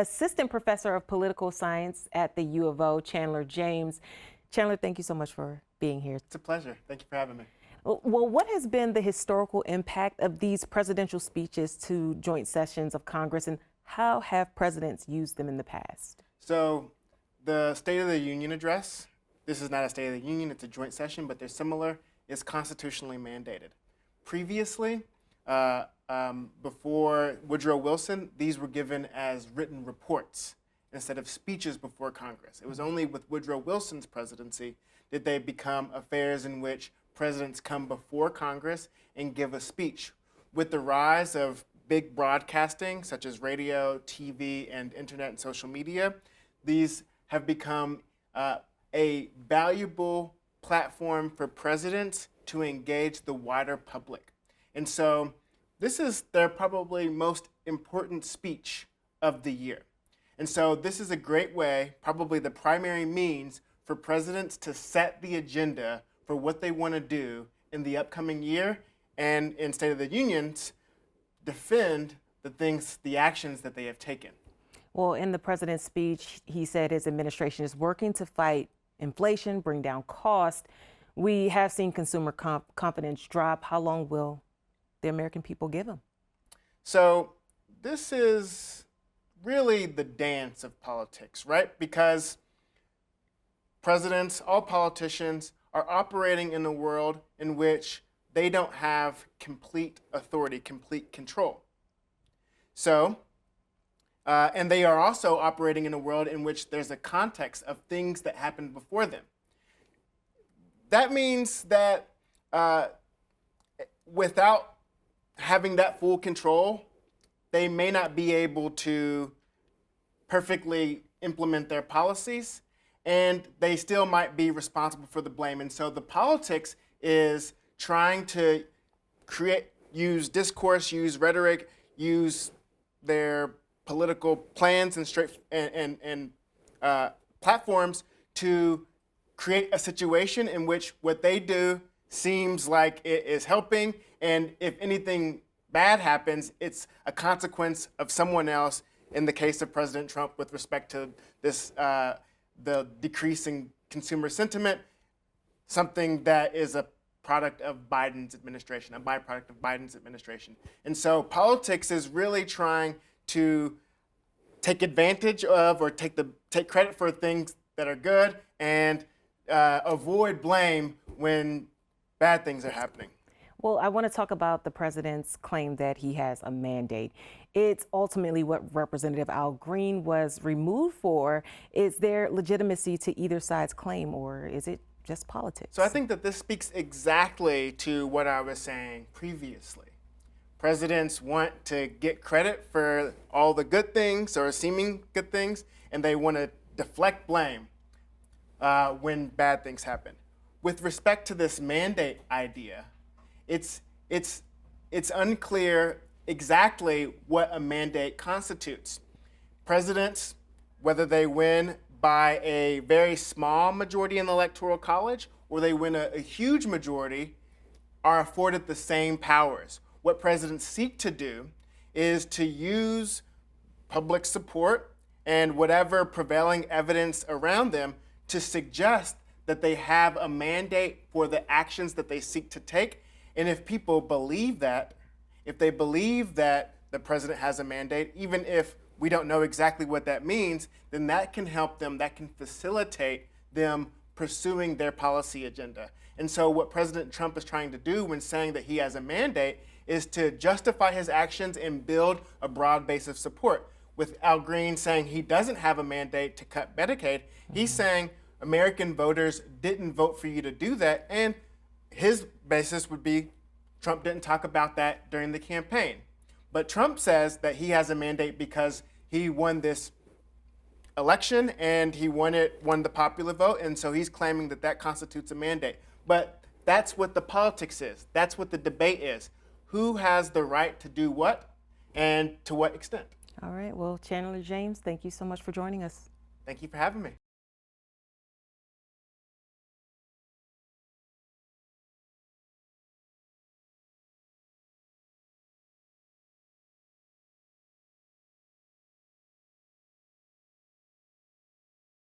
Assistant Professor of Political Science at the U of O, Chandler James. Chandler, thank you so much for being here. It's a pleasure. Thank you for having me. Well, what has been the historical impact of these presidential speeches to joint sessions of Congress, and how have presidents used them in the past? So the State of the Union address, this is not a State of the Union, it's a joint session, but they're similar, is constitutionally mandated. Previously, before Woodrow Wilson, these were given as written reports instead of speeches before Congress. It was only with Woodrow Wilson's presidency did they become affairs in which presidents come before Congress and give a speech. With the rise of big broadcasting, such as radio, TV, and internet and social media, these have become a valuable platform for presidents to engage the wider public. And so this is their probably most important speech of the year. And so this is a great way, probably the primary means, for presidents to set the agenda for what they want to do in the upcoming year, and in State of the Unions, defend the actions that they have taken. Well, in the president's speech, he said his administration is working to fight inflation, bring down cost. We have seen consumer confidence drop. How long will the American people give him? So this is really the dance of politics, right? Because presidents, all politicians, are operating in a world in which they don't have complete authority, complete control. So, and they are also operating in a world in which there's a context of things that happened before them. That means that without having that full control, they may not be able to perfectly implement their policies, and they still might be responsible for the blame. And so the politics is trying to use discourse, use rhetoric, use their political plans and platforms to create a situation in which what they do seems like it is helping, and if anything bad happens, it's a consequence of someone else. In the case of President Trump, with respect to this, the decreasing consumer sentiment, something that is a product of Biden's administration, a byproduct of Biden's administration. And so politics is really trying to take advantage of or take credit for things that are good and avoid blame when bad things are happening. Well, I want to talk about the president's claim that he has a mandate. It's ultimately what Representative Al Green was removed for. Is there legitimacy to either side's claim, or is it just politics? So I think that this speaks exactly to what I was saying previously. Presidents want to get credit for all the good things or seeming good things, and they want to deflect blame when bad things happen. With respect to this mandate idea, it's unclear exactly what a mandate constitutes. Presidents, whether they win by a very small majority in the Electoral College or they win a huge majority, are afforded the same powers. What presidents seek to do is to use public support and whatever prevailing evidence around them to suggest that they have a mandate for the actions that they seek to take. And if people believe that, if they believe that the president has a mandate, even if we don't know exactly what that means, then that can help them, that can facilitate them pursuing their policy agenda. And so what President Trump is trying to do when saying that he has a mandate is to justify his actions and build a broad base of support. With Al Green saying he doesn't have a mandate to cut Medicaid, he's saying American voters didn't vote for you to do that, and his basis would be Trump didn't talk about that during the campaign. But Trump says that he has a mandate because he won this election and he won the popular vote, and so he's claiming that that constitutes a mandate. But that's what the politics is. That's what the debate is. Who has the right to do what and to what extent? All right. Well, Chandler James, thank you so much for joining us. Thank you for having me.